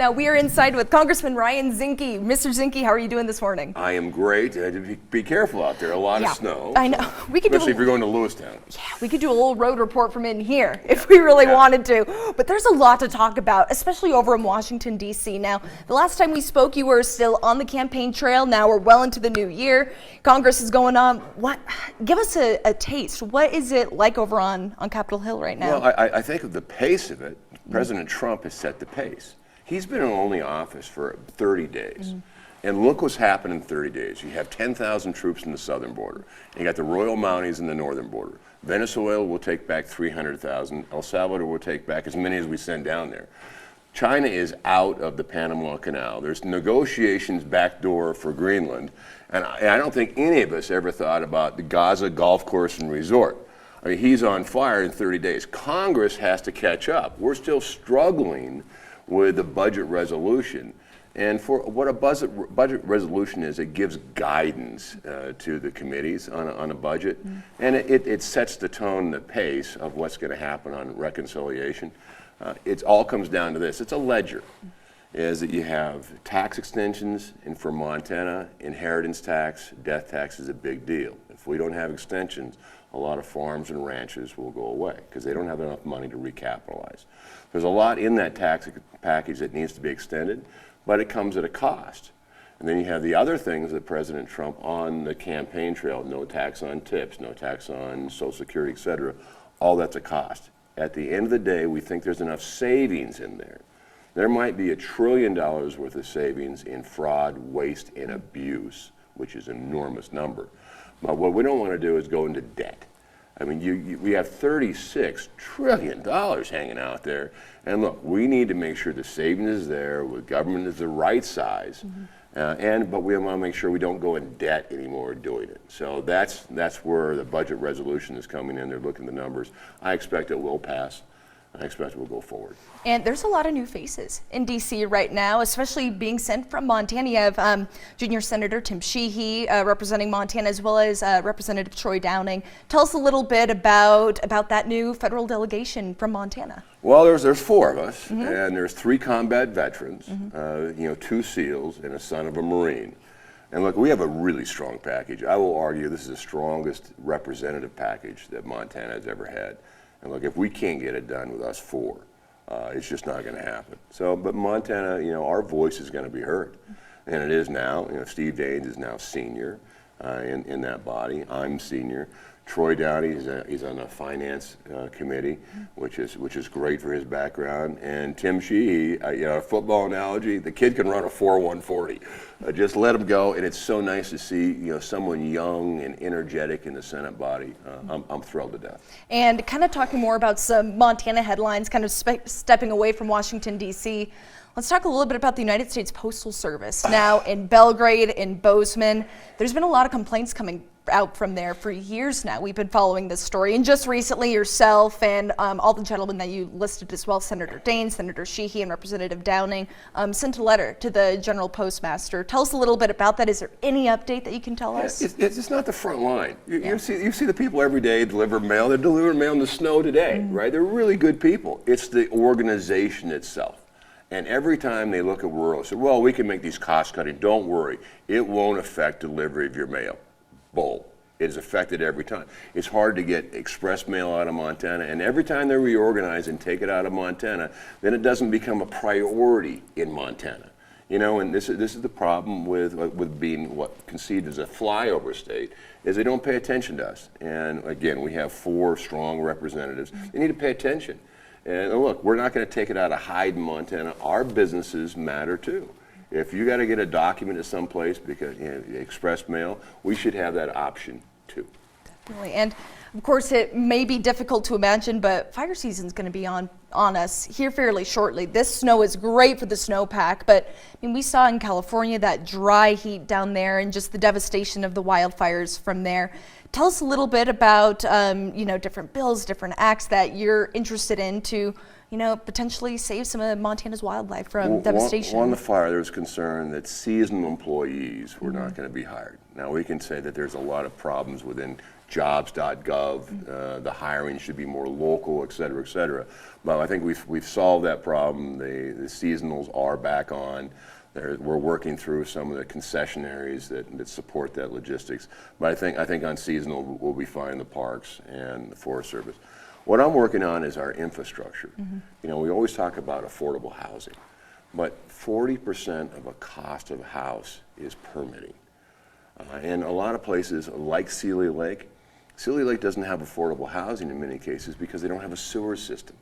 Now we are inside with Congressman Ryan Zinke. Mr. Zinke, how are you doing this morning? I am great. Be careful out there. A lot of snow. I know. We could especially if you're going to Lewistown. Yeah, we could do a little road report from in here if we really wanted to. But there's a lot to talk about, especially over in Washington, D.C. Now, the last time we spoke, you were still on the campaign trail. Now we're well into the new year. Congress is going on. Give us a taste. What is it like over on Capitol Hill right now? Well, I think of the pace of it. President Trump has set the pace. He's been in only office for 30 days. And look what's happened in 30 days. You have 10,000 troops in the southern border. And you got the Royal Mounties in the northern border. Venezuela will take back 300,000. El Salvador will take back as many as we send down there. China is out of the Panama Canal. There's negotiations backdoor for Greenland. And I don't think any of us ever thought about the Gaza golf course and resort. I mean, he's on fire in 30 days. Congress has to catch up. We're still struggling with the budget resolution. And for what a budget resolution is, it gives guidance to the committees on a budget. And it sets the tone, the pace of what's going to happen on reconciliation. It all comes down to this. It's a ledger. Is that you have tax extensions, and for Montana, inheritance tax, death tax is a big deal. If we don't have extensions, a lot of farms and ranches will go away because they don't have enough money to recapitalize. There's a lot in that tax package that needs to be extended, but it comes at a cost. And then you have the other things that President Trump on the campaign trail, no tax on tips, no tax on Social Security, et cetera, all that's a cost. At the end of the day, we think there's enough savings in there. There might be $1 trillion worth of savings in fraud, waste, and abuse, which is an enormous number. But what we don't want to do is go into debt. I mean, we have $36 trillion hanging out there. And look, we need to make sure the savings is there, the government is the right size, but we want to make sure we don't go in debt anymore doing it. So that's where the budget resolution is coming in. They're looking at the numbers. I expect it will pass. I expect we'll go forward. And there's a lot of new faces in D.C. right now, especially being sent from Montana. You have Junior Senator Tim Sheehy representing Montana, as well as Representative Troy Downing. Tell us a little bit about that new federal delegation from Montana. Well, there's 4 of us, and there's 3 combat veterans, 2 SEALs, and a son of a Marine. And look, we have a really strong package. I will argue this is the strongest representative package that Montana has ever had. And look, if we can't get it done with us 4, it's just not going to happen. So, but Montana, our voice is going to be heard, and it is now. Steve Daines is now senior in that body. I'm senior. Troy Downey he's on the finance committee, which is great for his background. And Tim Sheehy, a football analogy, the kid can run a 4.140. Just let him go, and it's so nice to see someone young and energetic in the Senate body. I'm thrilled to death. And kind of talking more about some Montana headlines, kind of stepping away from Washington D.C. Let's talk a little bit about the United States Postal Service. Now in Belgrade, in Bozeman, there's been a lot of complaints coming out from there for years now. We've been following this story, and just recently yourself and all the gentlemen that you listed as well, Senator Daines, Senator Sheehy, and Representative Downing, sent a letter to the General Postmaster. Tell us a little bit about that. Is there any update that you can tell us? It's not the front line. You see the people every day deliver mail. They're delivering mail in the snow today, right? They're really good people. It's the organization itself. And every time they look at rural, say, well, we can make these cost cutting. Don't worry. It won't affect delivery of your mail. Bull. It is affected every time. It's hard to get express mail out of Montana, and every time they reorganize and take it out of Montana, then it doesn't become a priority in Montana. And this is the problem with being what conceived as a flyover state, is they don't pay attention to us. And again, we have 4 strong representatives. They need to pay attention. And look, we're not going to take it out of Hyde, Montana. Our businesses matter too. If you got to get a document to someplace because express mail, we should have that option too. Definitely, and of course it may be difficult to imagine, but fire season is going to be on us here fairly shortly. This snow is great for the snowpack, but we saw in California that dry heat down there and just the devastation of the wildfires from there. Tell us a little bit about different bills, different acts that you're interested in to potentially save some of Montana's wildlife from devastation. On the fire, there was concern that seasonal employees were not going to be hired. Now, we can say that there's a lot of problems within jobs.gov. The hiring should be more local, et cetera, et cetera. But I think we've solved that problem. The seasonals are back on. We're working through some of the concessionaries that support that logistics. But I think on seasonal, we'll be fine, the parks and the Forest Service. What I'm working on is our infrastructure. We always talk about affordable housing, but 40% of a cost of a house is permitting. And a lot of places like Sealy Lake doesn't have affordable housing in many cases because they don't have a sewer system.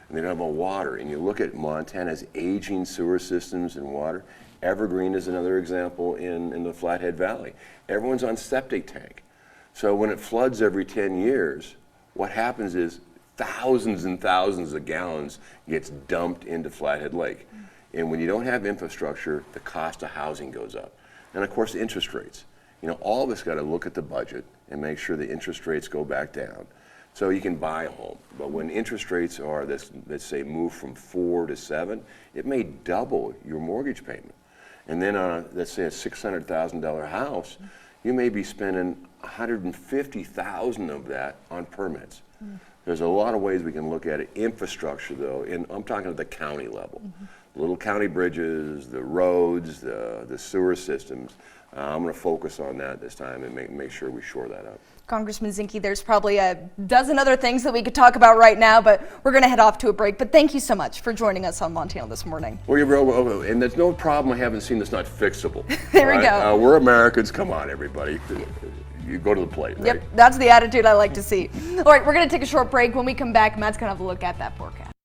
And they don't have a water. And you look at Montana's aging sewer systems and water. Evergreen is another example in the Flathead Valley. Everyone's on septic tank. So when it floods every 10 years, what happens is thousands and thousands of gallons gets dumped into Flathead Lake. And when you don't have infrastructure, the cost of housing goes up. And of course, interest rates. All of us got to look at the budget and make sure the interest rates go back down so you can buy a home. But when interest rates are, let's say, move from 4 to 7, it may double your mortgage payment. And then on, let's say, a $600,000 house, you may be spending $150,000 of that on permits. There's a lot of ways we can look at it. Infrastructure, though, and I'm talking at the county level. Little county bridges, the roads, the sewer systems. I'm going to focus on that this time and make sure we shore that up. Congressman Zinke, there's probably a dozen other things that we could talk about right now, but we're going to head off to a break. But thank you so much for joining us on Montana this morning. Well, you're real, and there's no problem I haven't seen that's not fixable. There we go. We're Americans. Come on, everybody. You go to the plate, right? Yep, that's the attitude I like to see. All right, we're going to take a short break. When we come back, Matt's going to have a look at that forecast.